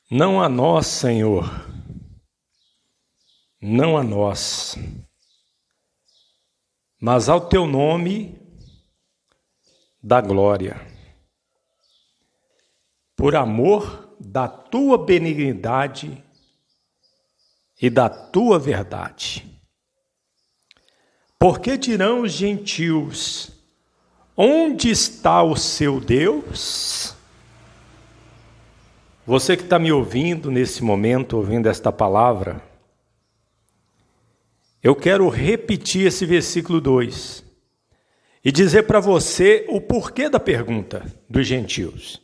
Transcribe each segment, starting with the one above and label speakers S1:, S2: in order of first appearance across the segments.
S1: Não a nós, Senhor, não a nós, mas ao Teu nome da glória, por amor da Tua benignidade e da Tua verdade. Porque dirão os gentios: onde está o seu Deus? Você que está me ouvindo nesse momento, ouvindo esta palavra, eu quero repetir esse versículo 2 e dizer para você o porquê da pergunta dos gentios.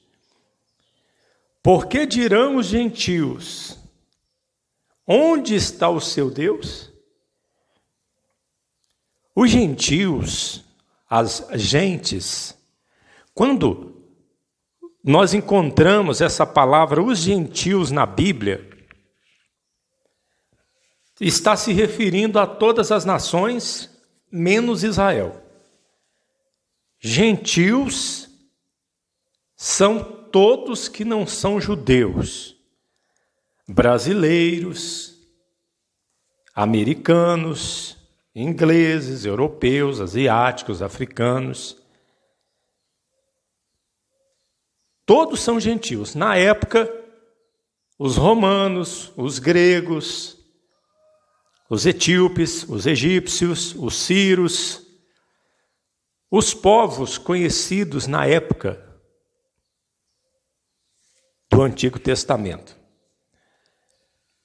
S1: Por que dirão os gentios: onde está o seu Deus? Os gentios, as gentes, quando nós encontramos essa palavra, os gentios, na Bíblia, está se referindo a todas as nações, menos Israel. Gentios são todos que não são judeus, brasileiros, americanos, ingleses, europeus, asiáticos, africanos. Todos são gentios. Na época, os romanos, os gregos, os etíopes, os egípcios, os sírios, os povos conhecidos na época do Antigo Testamento.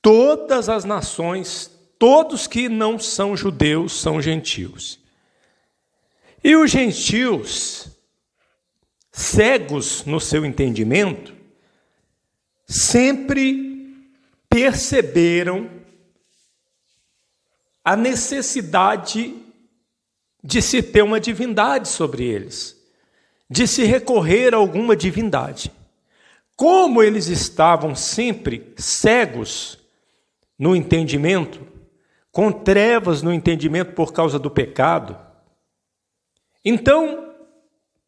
S1: Todas as nações, todos que não são judeus, são gentios. E os gentios, cegos no seu entendimento, sempre perceberam a necessidade de se ter uma divindade sobre eles, de se recorrer a alguma divindade. Como eles estavam sempre cegos no entendimento, com trevas no entendimento por causa do pecado, então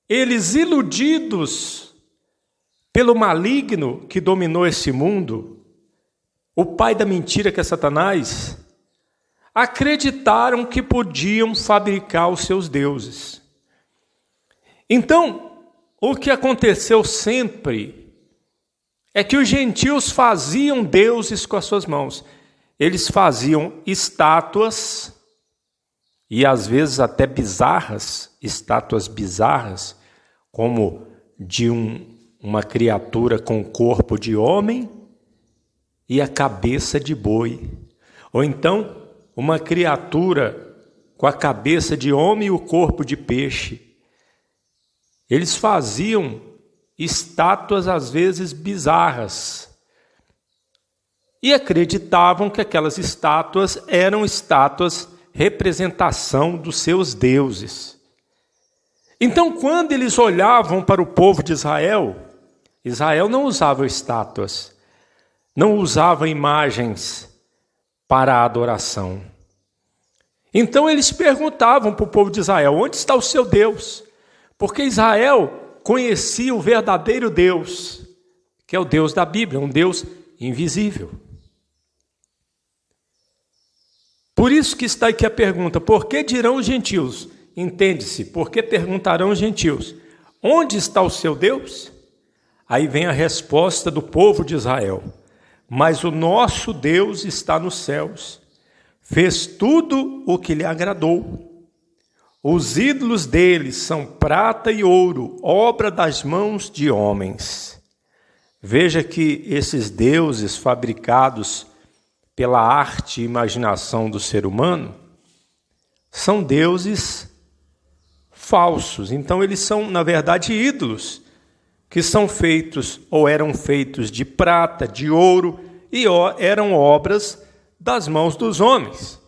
S1: eles, iludidos pelo maligno que dominou esse mundo, o pai da mentira que é Satanás, acreditaram que podiam fabricar os seus deuses. Então, o que aconteceu sempre é que os gentios faziam deuses com as suas mãos. Eles faziam estátuas, e às vezes até bizarras, estátuas bizarras, como de uma criatura com corpo de homem e a cabeça de boi. Ou então, uma criatura com a cabeça de homem e o corpo de peixe. Eles faziam estátuas, às vezes, bizarras. E acreditavam que aquelas estátuas eram estátuas representação dos seus deuses. Então, quando eles olhavam para o povo de Israel, Israel não usava estátuas, não usava imagens para a adoração. Então, eles perguntavam para o povo de Israel: onde está o seu Deus? Porque Israel conhecia o verdadeiro Deus, que é o Deus da Bíblia, um Deus invisível. Por isso que está aqui a pergunta: por que dirão os gentios? Entende-se, por que perguntarão os gentios: onde está o seu Deus? Aí vem a resposta do povo de Israel: mas o nosso Deus está nos céus, fez tudo o que lhe agradou. Os ídolos deles são prata e ouro, obra das mãos de homens. Veja que esses deuses fabricados pela arte e imaginação do ser humano são deuses falsos. Então eles são, na verdade, ídolos que são feitos ou eram feitos de prata, de ouro, e eram obras das mãos dos homens.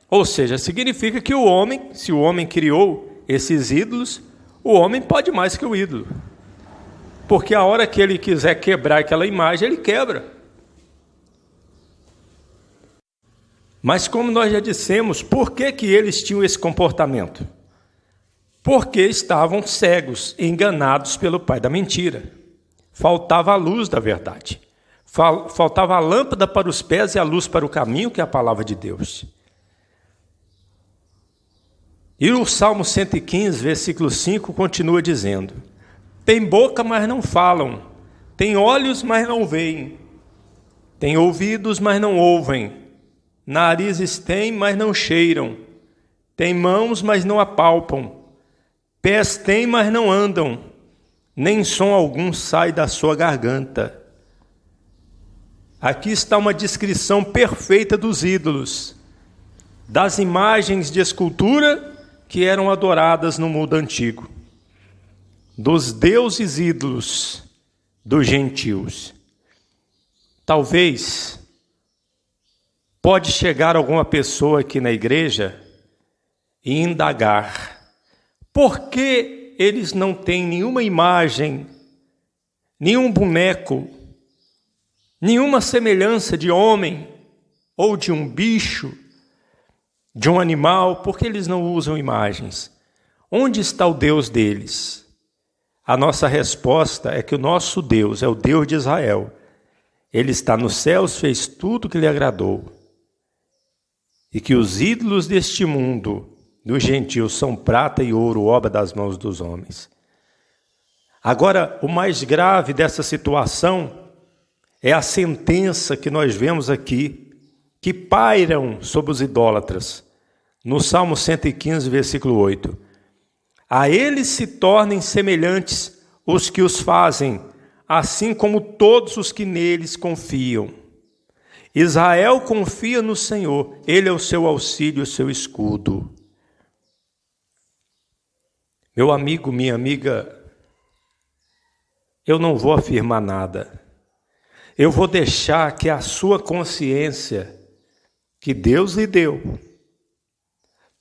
S1: Ou seja, significa que o homem, se o homem criou esses ídolos, o homem pode mais que o ídolo. Porque a hora que ele quiser quebrar aquela imagem, ele quebra. Mas como nós já dissemos, por que eles tinham esse comportamento? Porque estavam cegos, enganados pelo pai da mentira. Faltava a luz da verdade. Faltava a lâmpada para os pés e a luz para o caminho, que é a palavra de Deus. E o Salmo 115, versículo 5, continua dizendo: tem boca, mas não falam, tem olhos, mas não veem, tem ouvidos, mas não ouvem, narizes têm, mas não cheiram, tem mãos, mas não apalpam, pés têm, mas não andam, nem som algum sai da sua garganta. Aqui está uma descrição perfeita dos ídolos, das imagens de escultura que eram adoradas no mundo antigo, dos deuses ídolos dos gentios. Talvez pode chegar alguma pessoa aqui na igreja e indagar: por que eles não têm nenhuma imagem, nenhum boneco, nenhuma semelhança de homem ou de um bicho, de um animal? Por que eles não usam imagens? Onde está o Deus deles? A nossa resposta é que o nosso Deus é o Deus de Israel. Ele está nos céus, fez tudo o que lhe agradou. E que os ídolos deste mundo, dos gentios, são prata e ouro, obra das mãos dos homens. Agora, o mais grave dessa situação é a sentença que nós vemos aqui, que pairam sobre os idólatras. No Salmo 115, versículo 8. A eles se tornem semelhantes os que os fazem, assim como todos os que neles confiam. Israel confia no Senhor, Ele é o seu auxílio, o seu escudo. Meu amigo, minha amiga, eu não vou afirmar nada. Eu vou deixar que a sua consciência, que Deus lhe deu,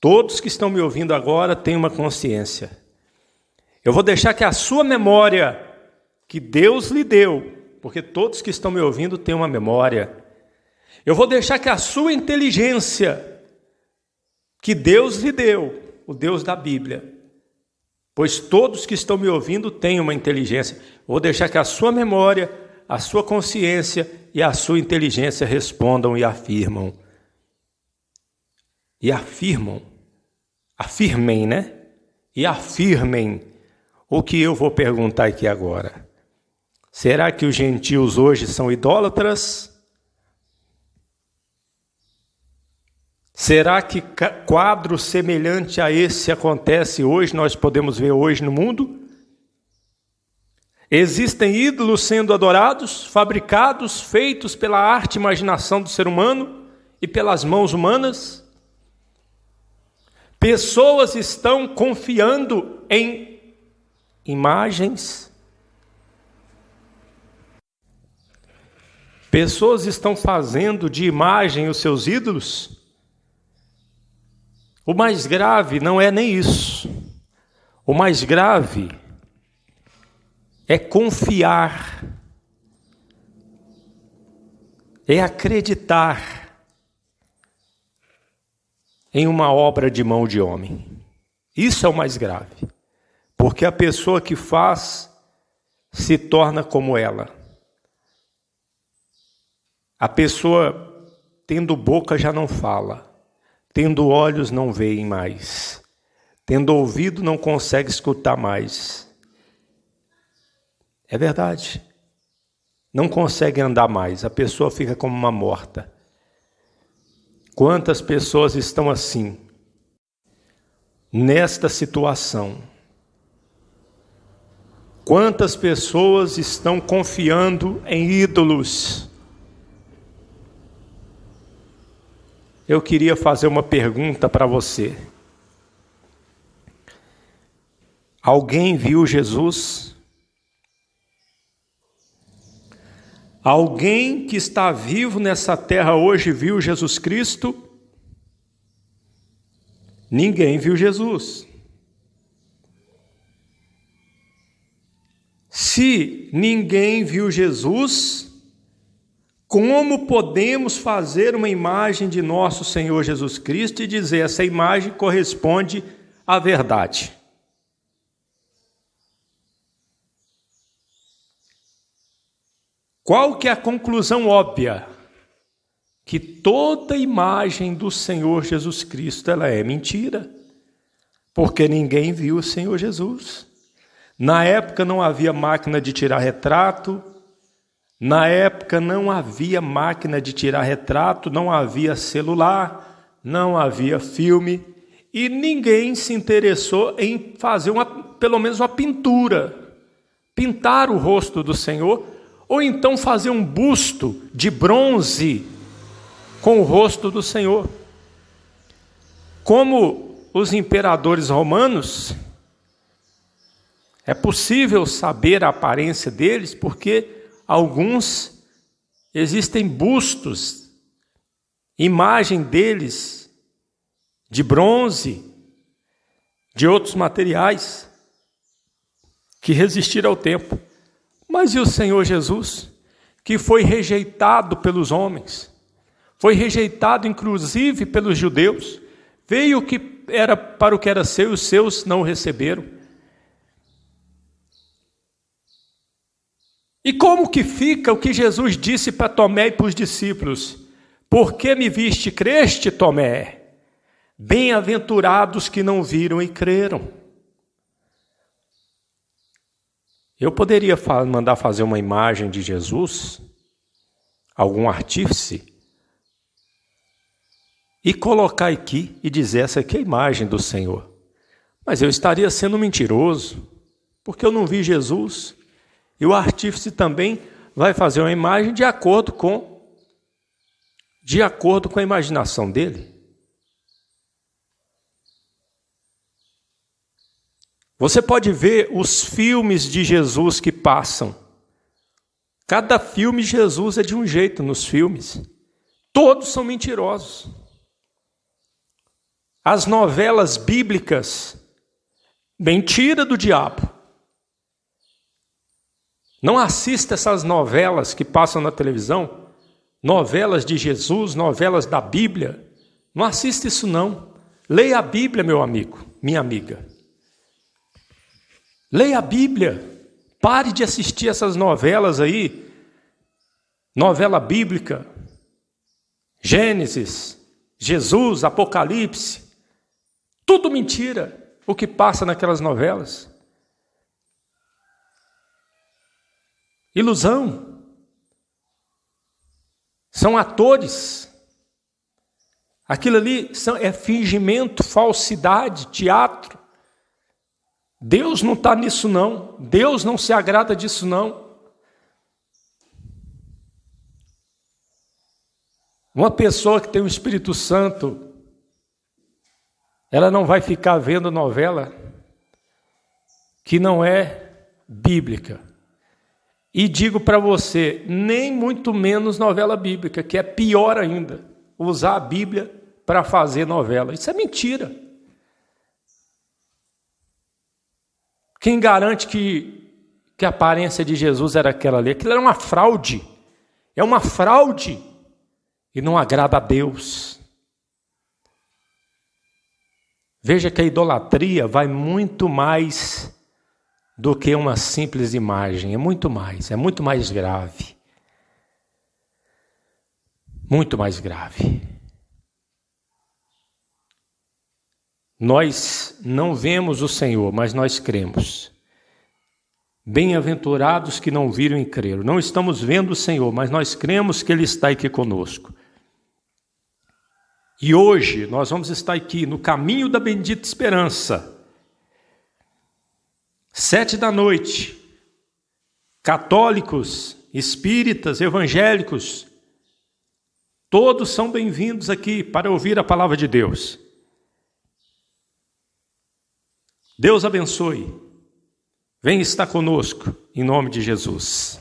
S1: todos que estão me ouvindo agora têm uma consciência. Eu vou deixar que a sua memória, que Deus lhe deu, porque todos que estão me ouvindo têm uma memória. Eu vou deixar que a sua inteligência, que Deus lhe deu, o Deus da Bíblia, pois todos que estão me ouvindo têm uma inteligência. Eu vou deixar que a sua memória, a sua consciência e a sua inteligência respondam e afirmam. E afirmem, né? E afirmem o que eu vou perguntar aqui agora. Será que os gentios hoje são idólatras? Será que quadro semelhante a esse acontece hoje, nós podemos ver hoje no mundo? Existem ídolos sendo adorados, fabricados, feitos pela arte e imaginação do ser humano e pelas mãos humanas? Pessoas estão confiando em imagens. Pessoas estão fazendo de imagem os seus ídolos. O mais grave não é nem isso. O mais grave é confiar, é acreditar em uma obra de mão de homem. Isso é o mais grave, porque a pessoa que faz se torna como ela. A pessoa, tendo boca, já não fala, tendo olhos, não veem mais, tendo ouvido, não consegue escutar mais. É verdade. Não consegue andar mais, a pessoa fica como uma morta. Quantas pessoas estão assim, nesta situação? Quantas pessoas estão confiando em ídolos? Eu queria fazer uma pergunta para você. Alguém viu Jesus? Alguém que está vivo nessa terra hoje viu Jesus Cristo? Ninguém viu Jesus. Se ninguém viu Jesus, como podemos fazer uma imagem de nosso Senhor Jesus Cristo e dizer essa imagem corresponde à verdade? Qual que é a conclusão óbvia? Que toda imagem do Senhor Jesus Cristo ela é mentira, porque ninguém viu o Senhor Jesus. Na época não havia máquina de tirar retrato, na época não havia máquina de tirar retrato, não havia celular, não havia filme, e ninguém se interessou em fazer pelo menos uma pintura, pintar o rosto do Senhor, ou então fazer um busto de bronze com o rosto do Senhor. Como os imperadores romanos, é possível saber a aparência deles, porque alguns existem bustos, imagem deles de bronze, de outros materiais, que resistiram ao tempo. Mas e o Senhor Jesus, que foi rejeitado pelos homens, foi rejeitado inclusive pelos judeus, veio para o que era seu, e os seus não o receberam. E como que fica o que Jesus disse para Tomé e para os discípulos? Por que me viste, creste, Tomé? Bem-aventurados que não viram e creram. Eu poderia mandar fazer uma imagem de Jesus, algum artífice, e colocar aqui e dizer, essa aqui é a imagem do Senhor. Mas eu estaria sendo mentiroso, porque eu não vi Jesus. E o artífice também vai fazer uma imagem de acordo com a imaginação dele. Você pode ver os filmes de Jesus que passam. Cada filme de Jesus é de um jeito nos filmes. Todos são mentirosos. As novelas bíblicas, mentira do diabo. Não assista essas novelas que passam na televisão, novelas de Jesus, novelas da Bíblia. Não assista isso não. Leia a Bíblia, meu amigo, minha amiga. Leia a Bíblia. Pare de assistir essas novelas aí. Novela bíblica. Gênesis, Jesus, Apocalipse. Tudo mentira o que passa naquelas novelas. Ilusão. São atores. Aquilo ali é fingimento, falsidade, teatro. Deus não está nisso não. Deus não se agrada disso não. Uma pessoa que tem o Espírito Santo, ela não vai ficar vendo novela que não é bíblica. E digo para você, nem muito menos novela bíblica, que é pior ainda, usar a Bíblia para fazer novela. Isso é mentira. Quem garante que a aparência de Jesus era aquela ali? Aquilo era uma fraude. É uma fraude e não agrada a Deus. Veja que a idolatria vai muito mais do que uma simples imagem, é muito mais grave. Muito mais grave. Nós não vemos o Senhor, mas nós cremos. Bem-aventurados que não viram e creram. Não estamos vendo o Senhor, mas nós cremos que Ele está aqui conosco. E hoje nós vamos estar aqui no caminho da bendita esperança. 19h, católicos, espíritas, evangélicos, todos são bem-vindos aqui para ouvir a palavra de Deus. Deus abençoe. Venha estar conosco, em nome de Jesus.